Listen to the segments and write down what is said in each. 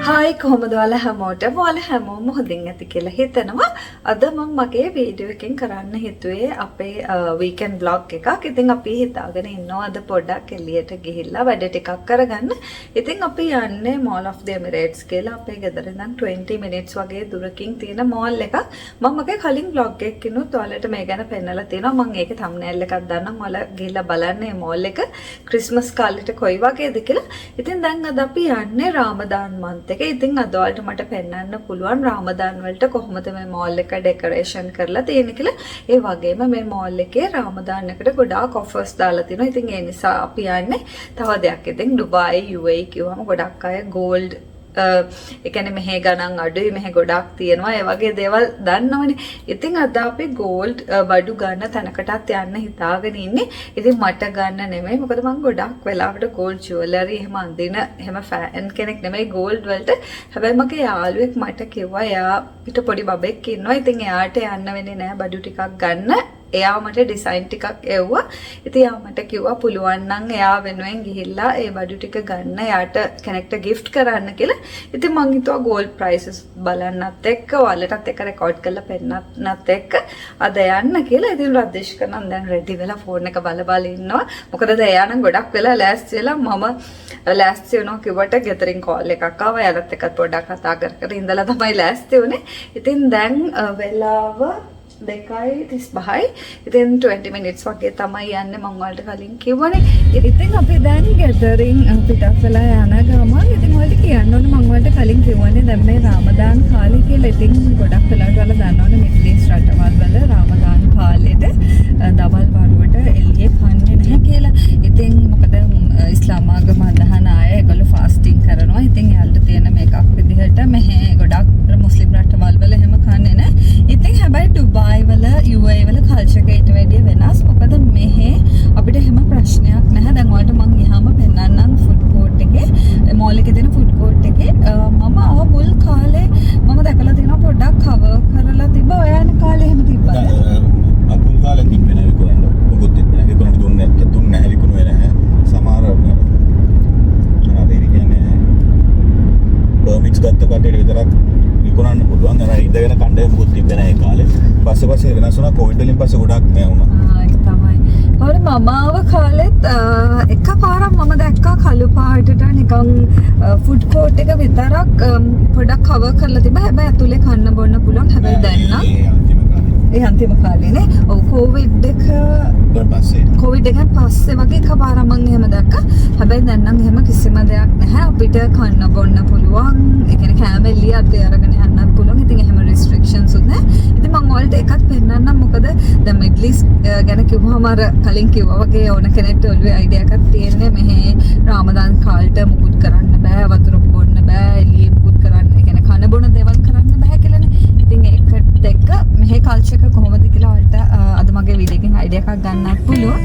Hi කොහොමද ඔයාලා හැමෝටම ඔයාලා හැමෝම හොඳින් ඇති කියලා හිතනවා. අද මම මගේ වීඩියෝ එකෙන් කරන්න හිතුවේ අපේ වීකෙන්ඩ් vlog එකක්. ඉතින් අපි හිතාගෙන ඉන්නවා අද පොඩ්ඩක් එළියට ගිහිල්ලා වැඩ ටිකක් කරගන්න. ඉතින් අපි යන්නේ Mall of the Emirates කියලා අපේ ගෙදර ඉඳන් 20 minutes වගේ දුරකින් තියෙන mall එකක්. මම මගේ කලින් vlog එකකිනුත් ඔයාලට මේ ගැන පෙන්නලා තියෙනවා. මම ඒකේ thumbnail එකක් දාන්නම්. ඔයාලා ගිහිල්ලා බලන්න මේ mall එක ක්‍රිස්මස් කාලෙට කොයි වගේද කියලා. ඉතින් දැන් අද අපි යන්නේ රාමදාන් month ඉතින් අද ඔයාලට මට පෙන්වන්න පුළුවන් රාමදාන් වලට කොහොමද මේ මෝල් එක ඩෙකොරේෂන් කරලා තියෙන්නේ කියලා. ඒ වගේම මේ මෝල් එකේ රාමදාන් එකට ගොඩාක් ඔෆර්ස් දාලා තිනවා. ඉතින් ඒ නිසා අපි යන්නේ තව දෙයක්. ඉතින් ඩුබායි UAE කිව්වම ගොඩක් අය ගෝල්ඩ් ඒ කියන්නේ මෙහෙ ගණන් අඩුයි මෙහෙ ගොඩක් තියෙනවා ඒ වගේ දේවල් දන්නවනේ. ඉතින් අද අපි ගෝල්ඩ් බඩු ගන්න තැනකටත් යන්න හිතාගෙන ඉන්නේ. ඉතින් මට ගන්න නෙමෙයි මොකද මම ගොඩක් වෙලාවට ගෝල්ඩ් ජුවලරි එහෙම අඳින එහෙම ෆෑන් කෙනෙක් නෙමෙයි ගෝල්ඩ් වලට. හැබැයි මගේ යාළුවෙක් මට කිව්වා එයා පිට පොඩි බබෙක් ඉන්නවා. ඉතින් එයාට යන්න වෙන්නේ නැහැ බඩු ටිකක් ගන්න. එයා මට ඩිසයින් ටිකක් එව්වා. ඉතින් එයා මට කිව්වා පුළුවන් නම් එයා වෙනුවෙන් ගිහිල්ලා ඒ බඩු ටික ගන්න එයාට කෙනෙක්ට gift කරන්න කියලා. ඉතින් මං හිතුවා gold prices බලන්නත් එක්ක ඔයාලටත් එක රෙකෝඩ් කරලා පෙන්නන්නත් එක්ක අද යන්න කියලා. ඉතින් රද්දේශ් කරනම් දැන් රෙඩි වෙලා ෆෝන් එක බල ඉන්නවා. මොකද එයා නම් ගොඩක් වෙලා ලෑස්ති වෙලා මම ලෑස්ති වෙනවා කිව්වට ගෙදරින් කෝල් එකක් ආවා. එයාලත් එක්කත් පොඩ්ඩක් කතා කර ඉඳලා තමයි ලෑස්ති වුනේ. ඉතින් දැන් වෙලාව 2:35යි. ඉතින් 20 minutes වගේ තමයි යන්නේ මම වලට කලින් කිව්වනේ. ඉතින් අපි දැන් ගෙදරින් පිටත් වෙලා යන ගමන් ඉතින් ඔයාලට කියන්න ඕනේ මම වලට කලින් කිව්වනේ දැන් මේ රාමදාන් කාලේ කියලා. ඉතින් ගොඩක් වෙලාවට ඔයාලා දන්නවනේ මිඩල් ඊස්ට් රටවල් වල රාමදාන් කාලෙට දවල් වරුවට එළියේ කන්නේ නැහැ කියලා. ඉතින් මොකද ඉස්ලාම් ආගම අදහන අය ඒගොල්ලෝ ෆාස්ටිං කරනවා. ඉතින් යාළුට තියෙන මේකක් විදිහට මෙහෙ ගොඩක් මුස්ලිම් රටවල් වල එහෙම කන්නේ නැහැ. ඉතින් හැබැයි ඩුබායි වල UAE වල කල්චර් එක ඊට වැඩිය වෙනස්. මොකද මෙහෙ අපිට හැම ප්‍රශ්නයක් නැහැ. දැන් ඔයාලට මම ගියාම පෙන්නන්නම් ෆුඩ් කෝට් එකේ මෝල් එකේ තියෙන ෆුඩ් කෝට් එකේ මම ආව මුල් කාලේ මම දැකලා තියෙනවා පොඩ්ඩක් කවර් කරලා තිබ්බා. ඔයාලේ කාලේ එහෙම තිබ්බද? අපුල් කාලේ තිබ්බේ නෑ විකුණන්න. මොකුත් තිබ්බේ නෑ. විකුණන්න දුන්නේ නැහැ විකුණුවේ නැහැ. සමහර පර්මිට්ස් ගත්ත කට්ටියට විතරක් විකුණන්න පුළුවන්. අර ඉඳගෙන කණ්ඩායම මොකුත් තිබ්බේ නැහැ ඒ කාලේ. පස්සේ වෙනස් වුණා. කොවිඩ් වලින් පස්සේ ගොඩක් නෑ වුණා. ඒක තමයි. හරි මම ආව කාලෙත් එකපාරක් මම දැක්කා කළු පාටට නිකන් ෆුඩ් කෝට් එක විතරක් පොඩක් කවර් කරලා තිබ්බා. හැබැයි ඇතුලේ කන්න බොන්න පුළුවන්. හැබැයි දැන් නම් ඒ අන්තිම කාලේනේ. ඔව් කොවිඩ් එකෙන් පස්සේ වගේ එකපාරක් මම එහෙම දැක්කා. හැබැයි දැන් නම් එහෙම කිසිම දෙයක් නැහැ. අපිට කන්න බොන්න පුළුවන්. ඒ කියන්නේ කෑම එළියට අරගෙන යන්නත් පුළුවන්. ඉතින් එහෙම restrictions උත් නැහැ. ඉතින් මම ඔයාලට එකක් පෙන්නන්නම්. මොකද දැන් මිඩල් ඊස්ට් ගැන කිව්වම අර කලින් කිව්වා වගේ ඕන කෙනෙක්ට ඔළුවේ අයිඩියා එකක් තියෙන්නේ මෙහි රාමදාන් කාලේට මුකුත් කරන්න බෑ. වතුර බොන්න බෑ. එළියේ මුකුත් කරන්න. ඒ කියන්නේ කන බොන දේවල් කරන්න බෑ කියලානේ. ඉතින් ඒකට එක්ක මෙහි කල්චර් එක කොහොමද කියලා ඔයාලට අද මගේ වීඩියෝ එකෙන් අයිඩියා එකක් ගන්නත් පුළුවන්.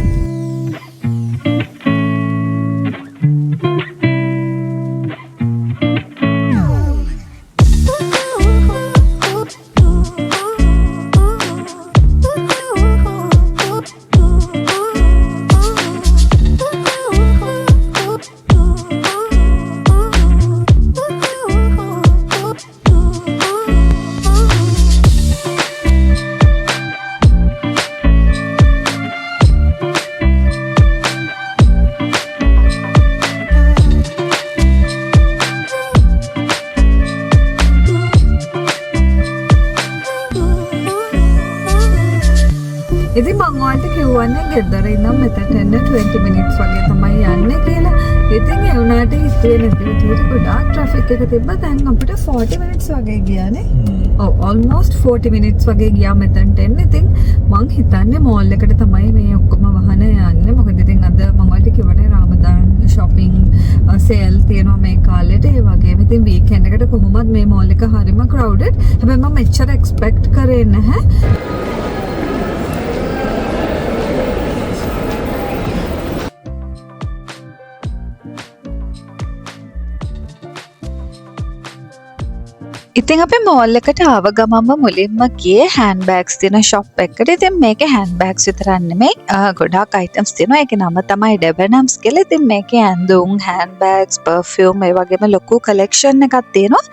ඉතින් මං ඔයාලට කිව්වන්නේ ගෙදර ඉඳන් මෙතනට එන්න 20 minutes වගේ තමයි යන්නේ කියලා. ඉතින් ඒ වුණාට හිතුවේ නැති විදිහට ගොඩාක් ට්‍රැෆික් එක තිබ්බා. දැන් අපිට 40 minutes වගේ ගියානේ. ඔව් almost 40 minutes වගේ ගියා මෙතනට එන්න. ඉතින් මං හිතන්නේ මෝල් එකට තමයි මේ ඔක්කොම වහන යන්නේ. මොකද ඉතින් අද මං ඔයාලට කිව්වනේ රාමදාන් shopping sale තියෙනවා මේ කාලෙට. ඒ වගේම ඉතින් weekend එකට කොහොමද මේ මෝල් එක හරිම crowded. හැබැයි මම මෙච්චර expect කරේ නැහැ. ඉතින් අපි මෝල් එකට ආව ගමන්ම මුලින්ම ගියේ හෑන්ඩ් බෑග්ස් තියෙන ෂොප් එකකට. ඉතින් මේකේ හෑන්ඩ් බෑග්ස් විතරක් නෙමෙයි ගොඩාක් අයිටම්ස් තියෙනවා. ඒකේ නම තමයි ඩෙබනම්ස් කියලා. ඉතින් මේකේ ඇඳුම්, හෑන්ඩ් බෑග්ස්, පර්ෆියුම් ඒ වගේම ලොකු කලෙක්ෂන් එකක් තියෙනවා.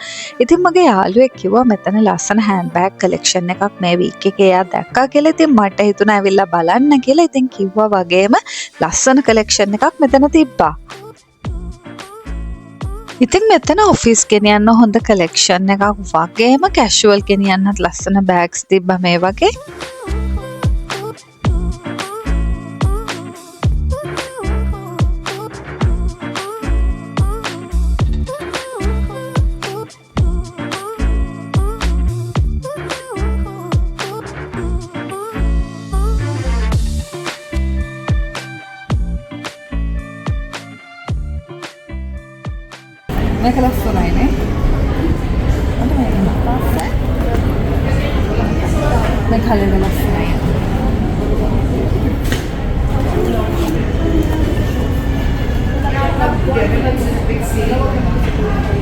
ඉතින් මගේ යාළුවෙක් කිව්වා මෙතන ලස්සන හෑන්ඩ් බෑග් කලෙක්ෂන් එකක් මේ වීක් එකේ එයා දැක්කා කියලා. ඉතින් මට හිතුණා ඇවිල්ලා බලන්න කියලා. ඉතින් කිව්වා වගේම ලස්සන කලෙක්ෂන් එකක් මෙතන තිබ්බා. ඉතින් මෙතන ඔෆිස් ගෙනියන්න හොඳ කලෙක්ෂන් එකක් වගේම කැෂුවල් ගෙනියන්නත් ලස්සන බෑග්ස් තිබ්බා මේ වගේ. මේක ලස්සනයි නේ. අද මේක ලස්සනයි. මේ කලර් ලස්සනයි.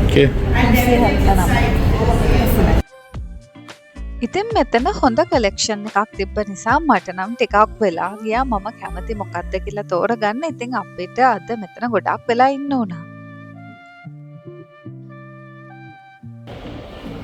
Okay. ඉතින් මෙතන හොඳ කලෙක්ෂන් එකක් තිබ්බ නිසා මට නම් ටිකක් වෙලා ගියා මම කැමති මොකක්ද කියලා තෝරගන්න. ඉතින් අපිට අද මෙතන ගොඩක් වෙලා ඉන්න උනා.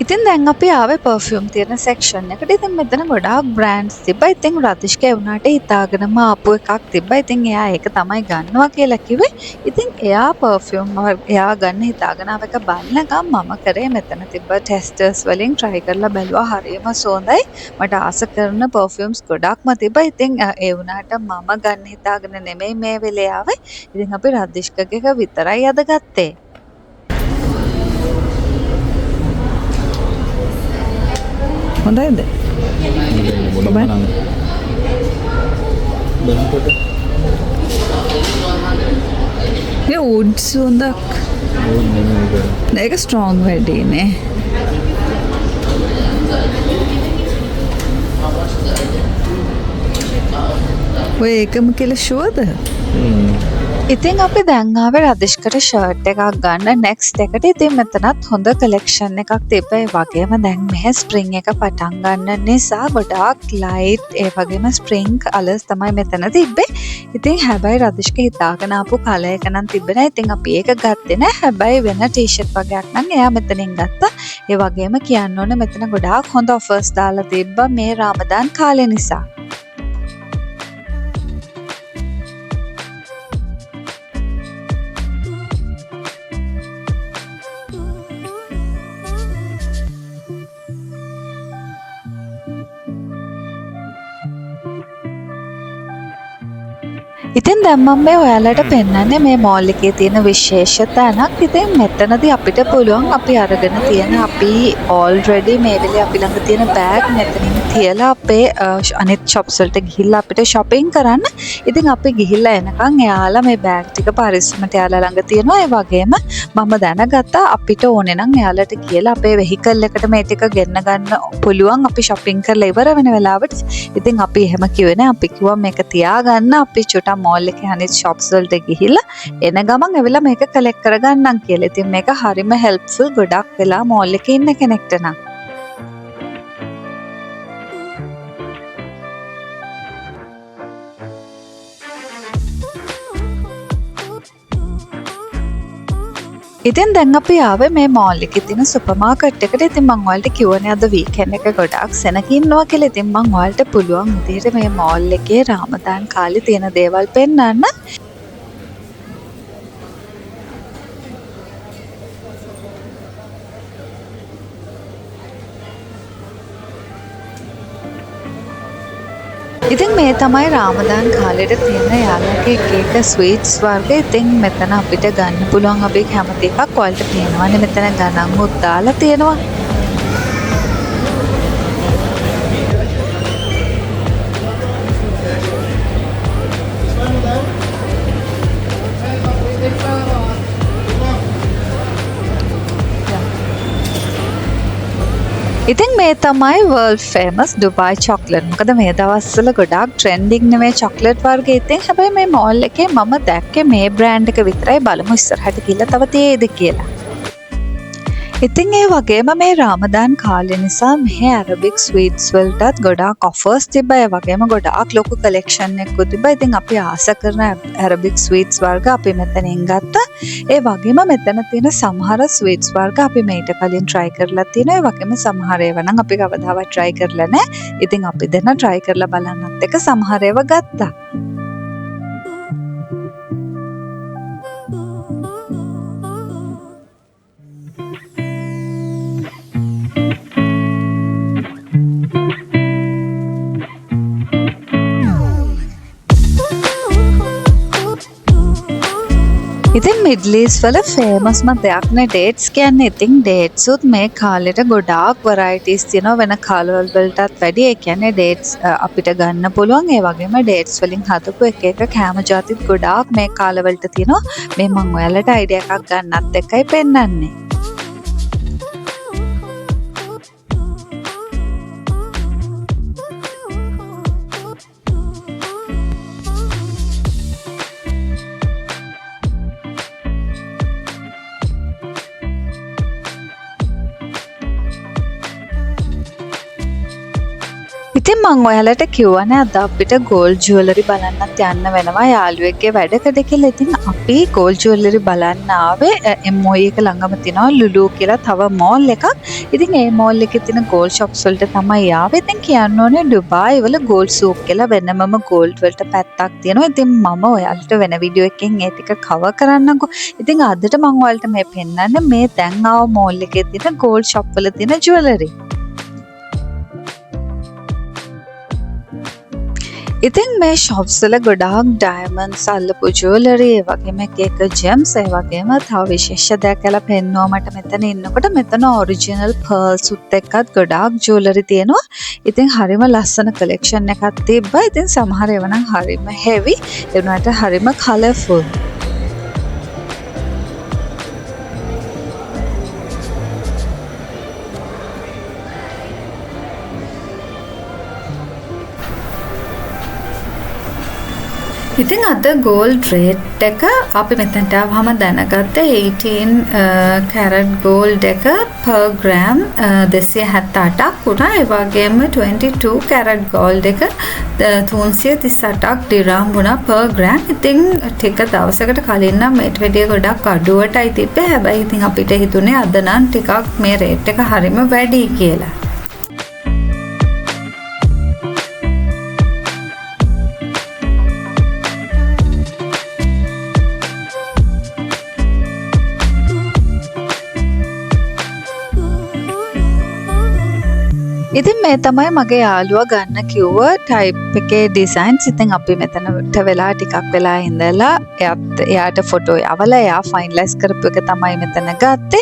ඉතින් දැන් අපි ආවේ පර්ෆියුම් තියෙන සෙක්ෂන් එකට. ඉතින් මෙතන ගොඩාක් බ්‍රෑන්ඩ්ස් තිබ්බා. ඉතින් රතිෂ්ක ඒ වුණාට හිතාගෙනම ආපු එකක් තිබ්බා. ඉතින් එයා ඒක තමයි ගන්නවා කියලා කිව්වේ. ඉතින් එයා පර්ෆියුම් එයා ගන්න හිතාගෙන ආව එක බලනකම් මම කරේ මෙතන තිබ්බ ටෙස්ටර්ස් වලින් try කරලා බැලුවා. හරියම සෝඳයි. මට ආස කරන පර්ෆියුම්ස් ගොඩක්ම තිබ්බා. ඉතින් ඒ වුණාට මම ගන්න හිතාගෙන නෙමෙයි මේ වෙලේ ආවේ. ඉතින් අපි රතිෂ්කගේ විතරයි අද ගත්තේ. හොඳයිද? මේ වුඩ්ස් හොඳක්. ඒක ස්ට්‍රෝං වැඩිනේ. ඔය ඒකම කියලා ෂුවර්ද? ඉතින් අපි දැන් ආවේ රදිෂ්කට ෂර්ට් එකක් ගන්න නෙක්ස්ට් එකට. ඉතින් මෙතනත් හොඳ කලෙක්ෂන් එකක් තිබ්බා. ඒ වගේම දැන් මෙහෙ ස්ප්‍රින්ග් එක පටන් ගන්න නිසා ගොඩාක් ලයිට් ඒ වගේම ස්ප්‍රින්ග් කලර්ස් තමයි මෙතන තිබ්බේ. ඉතින් හැබැයි රදිෂ්ක හිතාගෙන ආපු කලර් එක නම් තිබ්බේ නැහැ. ඉතින් අපි ඒක ගත්තේ නැහැ. හැබැයි වෙන ටී-ෂර්ට් වගේක් නම් එයා මෙතනින් ගත්තා. ඒ වගේම කියන්න ඕනේ මෙතන ගොඩාක් හොඳ ඔෆර්ස් දාලා තිබ්බා මේ රාමදාන් කාලේ නිසා. ඉතින් දැන් මම මේ ඔයාලට පෙන්නන්නේ මේ මෝල් එකේ තියෙන විශේෂ තැනක්. ඉතින් මෙතනදී අපිට පුළුවන් අපි අරගෙන තියෙන අපි already මේ වෙලේ අපි ළඟ තියෙන බෑග් මෙතනින් තියලා අපේ අනිත් shops වලට ගිහිල්ලා අපිට shopping කරන්න. ඉතින් අපි ගිහිල්ලා එනකන් එයාලා මේ බෑග් ටික පරිස්සමට එයාලා ළඟ තියෙනවා. ඒ වගේම මම දැනගත්තා අපිට ඕනේ නම් එයාලට කියලා අපේ vehicle එකට මේ ටික ගෙන්න ගන්න පුළුවන් අපි shopping කරලා ඉවර වෙන වෙලාවට. ඉතින් අපි එහෙම කිව්වේ නෑ. අපි කිව්වා මේක තියාගන්න අපි චුට්ටක් මෝල් එකේ අනිත් shops වලට ගිහිල්ලා එන ගමන් ඇවිල්ලා මේක collect කරගන්නම් කියලා. ඉතින් මේක හරිම helpful ගොඩක් වෙලා මෝල් එකේ ඉන්න කෙනෙක්ට නම්. ඉතින් දැන් අපි ආවේ මේ මෝල් එකේ තියෙන සුපර් මාකට් එකට. ඉතින් මම ඔයාලට කිව්වනේ අද වීකෙන්ඩ් එක ගොඩාක් සෙනග ඉන්නවා කියලා. ඉතින් මම ඔයාලට පුළුවන් විදිහට මේ මෝල් එකේ රාමදාන් කාලේ තියෙන දේවල් පෙන්නන්න. ඉතින් මේ තමයි රාමදාන් කාලෙට තියෙන යාළුවගේ එක ස්වීට්ස් වර්ග. ඉතින් මෙතන අපිට ගන්න පුළුවන් අපි කැමති එකක් ඔයාලට පේනවනේ මෙතන ගණන් මුත් දාලා තියෙනවා. ඉතින් මේ තමයි world famous Dubai chocolate. මොකද මේ දවස්වල ගොඩාක් trending නේ chocolate වර්ග. ඉතින් හැබැයි මේ mall එකේ මම දැක්කේ මේ brand එක විතරයි. බලමු ඉස්සරහට ගිහලා තව තියෙයිද කියලා. ඉතින් ඒ වගේම මේ රාමදාන් කාලේ නිසා මෙහි Arabic sweets වලටත් ගොඩාක් offers තිබ්බා. ඒ වගේම ගොඩාක් ලොකු collection එකක් තිබ්බා. ඉතින් අපි ආස කරන Arabic sweets වර්ග අපි මෙතනින් ගත්තා. ඒ වගේම මෙතන තියෙන සමහර sweets වර්ග අපි මේට කලින් try කරලා තියෙනවා. ඒ වගේම සමහර ඒවා නම් අපි කවදාවත් try කරලා නැහැ. ඉතින් අපි දෙන්න try කරලා බලන්නත් එක සමහර ඒවා ගත්තා. ඉතින් මිඩල් ඊස්ට් වල ෆේමස්ම දෙයක් නේ ඩේට්ස් කියන්නේ. ඉතින් ඩේට්ස් උත් මේ කාලෙට ගොඩාක් varieties තියෙනවා වෙන කාලවල වලටත් වැඩිය. ඒ කියන්නේ ඩේට්ස් අපිට ගන්න පුළුවන්. ඒ වගේම ඩේට්ස් වලින් හදපු එක එක කෑම ජාතිත් ගොඩාක් මේ කාලවලට තියෙනවා. මේ මම ඔයාලට අයිඩියා එකක් ගන්නත් එකයි පෙන්නන්නේ. ඉතින් මං ඔයාලට කිව්වනේ අද අපිට gold jewelry බලන්නත් යන්න වෙනවා යාළුවෙක්ගේ වැඩකට කියලා. ඉතින් අපි gold jewelry බලන්න ආවේ MOE එක ළඟම තියෙනවා ලුලු කියලා තව mall එකක්. ඉතින් ඒ mall එකේ තියෙන gold shops වලට තමයි ආවේ. ඉතින් කියන්න ඕනේ ඩුබායි වල gold souk කියලා වෙනමම gold වලට පැත්තක් තියෙනවා. ඉතින් මම ඔයාලට වෙන වීඩියෝ එකකින් ඒ ටික cover කරන්නම්කෝ. ඉතින් අදට මං ඔයාලට මේ පෙන්නන්නේ මේ දැන් ආව mall එකේ තියෙන gold shop වල තියෙන jewelry. ඉතින් මේ shops වල ගොඩාක් diamonds අල්ලපු jewelry ඒ වගේම එක gems ඒ වගේම තව විශේෂ දෙයක් කියලා පෙන්වුවා මට මෙතන ඉන්නකොට. මෙතන original pearls උත් එක්කත් ගොඩාක් jewelry තියෙනවා. ඉතින් හරිම ලස්සන collection එකක් තිබ්බා. ඉතින් සමහර ඒවා නම් හරිම heavy ඒ වුණාට හරිම colourful. ඉතින් අද gold rate එක අපි මෙතනට ආවම දැනගත්තේ 18 carat gold එක per gram 278ක් වුණා. ඒ වගේම 22 carat gold එක 338ක් dirham වුණා per gram. ඉතින් ටික දවසකට කලින් නම් මේට වැඩිය ගොඩක් අඩුවටයි තිබ්බේ. හැබැයි ඉතින් අපිට හිතුනේ අද නම් ටිකක් මේ rate එක හරිම වැඩි කියලා. ඉතින් මේ තමයි මගේ යාළුවා ගන්න කිව්ව ටයිප් එකේ ඩිසයින්ස්. ඉතින් අපි මෙතනට වෙලා ටිකක් වෙලා ඉඳලා එයාට ෆොටෝ යවලා එයා ෆයිනලයිස් කරපු එක තමයි මෙතන ගත්තේ.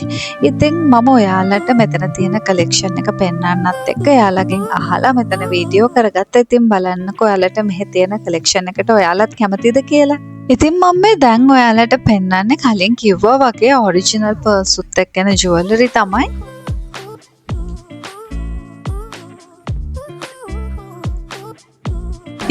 ඉතින් මම ඔයාලට මෙතන තියෙන කලෙක්ෂන් එක පෙන්වන්නත් එක්ක එයාලගෙන් අහලා මෙතන වීඩියෝ කරගත්තා. ඉතින් බලන්නකෝ ඔයාලට මෙහි තියෙන කලෙක්ෂන් එකට ඔයාලත් කැමතිද කියලා. ඉතින් මම මේ දැන් ඔයාලට පෙන්වන්නේ කලින් කිව්වා වගේ ඔරිජිනල් පර්ස් උත් එක්කන ජුවලරි තමයි.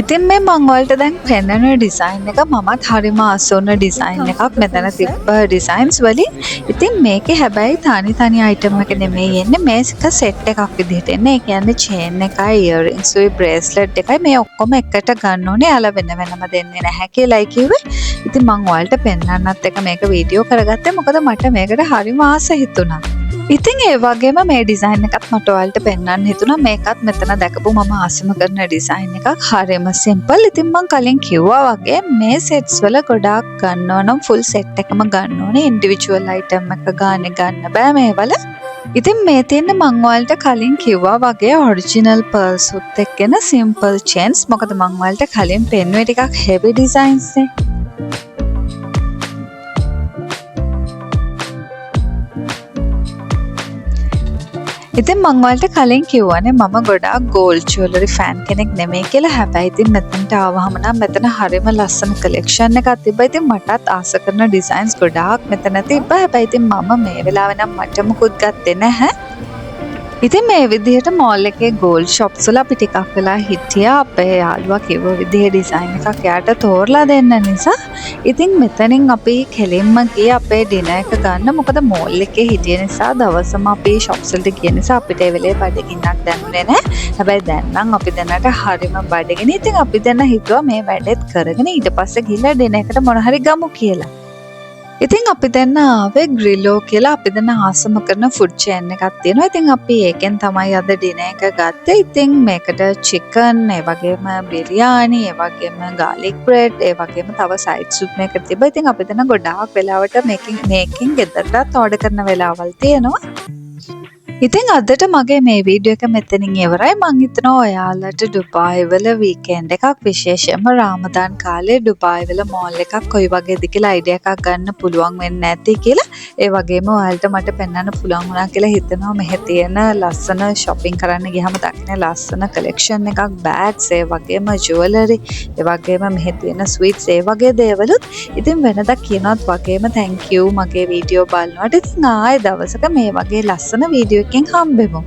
ඉතින් මේ මං වලට දැන් පෙන්වන ඩිසයින් එක මමත් හරිම ආසොන ඩිසයින් එකක් මෙතන තිබ්බ ඩිසයින්ස් වලින්. ඉතින් මේකේ හැබැයි තනි අයිටම් එක නෙමෙයි එන්නේ, මේක සෙට් එකක් විදිහට එන්නේ. ඒ කියන්නේ චේන් එකයි, ඉයරින්ග්ස් උයි, බ්‍රේස්ලට් එකයි මේ ඔක්කොම එකට ගන්න ඕනේ. යාලා වෙනම දෙන්නේ නැහැ කියලායි කිව්වේ. ඉතින් මං ඔයාලට පෙන්වන්නත් එක මේක වීඩියෝ කරගත්තේ මොකද මට මේකට හරිම ආස හිතුණා. ඉතින් ඒ වගේම මේ ඩිසයින් එකත් මට ඔයාලට පෙන්වන්න හිතුණා. මේකත් මෙතන දැකපු මම ආසම කරන ඩිසයින් එකක්. හරිම සිම්පල්. ඉතින් මං කලින් කිව්වා වගේ මේ සෙට්ස් වල ගොඩාක් ගන්නවා නම් ෆුල් සෙට් එකම ගන්න ඕනේ. ඉන්ඩිවිජුවල් අයිටම් එක ගන්න බෑ මේ වල. ඉතින් මේ තියෙන මං ඔයාලට කලින් කිව්වා වගේ ඔරිජිනල් පර්ල්ස් උත් එක්කන සිම්පල් චේන්ස්. මොකද මං ඔයාලට කලින් පෙන්නුවේ ටිකක් හෙවි ඩිසයින්ස් නේ. ඉතින් මං ඔයාලට කලින් කිව්වනේ මම ගොඩාක් ගෝල්ඩ් ජුවලරි ෆෑන් කෙනෙක් නෙමෙයි කියලා. හැබැයි ඉතින් මෙතනට ආවහම නම් මෙතන හරිම ලස්සන කලෙක්ෂන් එකක් තිබ්බා. ඉතින් මටත් ආස කරන ඩිසයින්ස් ගොඩාක් මෙතන තිබ්බා. හැබැයි ඉතින් මම මේ වෙලාවේ නම් මට මුකුත් ගත්තේ නැහැ. ඉතින් මේ විදිහට මෝල් එකේ ගෝල්ඩ් shops වල අපි ටිකක් වෙලා හිටියා. අපේ යාළුවා කිව්ව විදිහේ ඩිසයින් එකක් එයාට තෝරලා දෙන්න නිසා. ඉතින් මෙතනින් අපි කෙලින්ම ගියේ අපේ ඩිනර් එක ගන්න. මොකද මෝල් එකේ හිටිය නිසා දවසම අපි shops වලට ගිය නිසා අපිට ඒ වෙලේ බඩගින්නක් දැනුනේ නැහැ. හැබැයි දැන් නම් අපි දැනට හරිම බඩගිනි. ඉතින් අපි දැන් හිතුවා මේ වැඩේත් කරගෙන ඊට පස්සේ ගිහලා ඩිනර් එකට මොන හරි ගමු කියලා. ඉතින් අපි දැන් ආවේ ග්‍රිලෝ කියලා අපි දැන් ආසම කරන ෆුඩ් චේන් එකක් තියෙනවා. ඉතින් අපි ඒකෙන් තමයි අද ඩිනර් එක ගත්තේ. ඉතින් මේකට චිකන්, ඒ වගේම බිරියානි, ඒ වගේම garlic bread, ඒ වගේම තව සයිඩ්ස් උත් මේකට තිබ්බා. ඉතින් අපි දැන් ගොඩාක් වෙලාවට මේකෙන් ගෙදරටත් ඕඩර් කරන වෙලාවල් තියෙනවා. ඉතින් අදට මගේ මේ වීඩියෝ එක මෙතනින් ඉවරයි. මං හිතනවා ඔයාලට ඩුබායි වල වීකෙන්ඩ් එකක් විශේෂයෙන්ම රාමදාන් කාලේ ඩුබායි වල මෝල් එකක් කොයි වගේද කියලා අයිඩියා එකක් ගන්න පුළුවන් වෙන්නේ නැති කියලා. ඒ වගේම ඔයාලට මට පෙන්වන්න පුළුවන් වුණා කියලා හිතනවා. මෙහෙ තියෙන ලස්සන shopping කරන්න ගියාම දකින්න ලස්සන collection එකක්, bags, ඒ වගේම jewelry, ඒ වගේම මෙහෙ තියෙන sweets, ඒ වගේ දේවලුත්. ඉතින් වෙනදා කියනවත් වගේම thank you මගේ වීඩියෝ බලනවට. ඉතින් ආයෙ දවසක මේ වගේ ලස්සන වීඩියෝ එකකින් හම්බෙමු.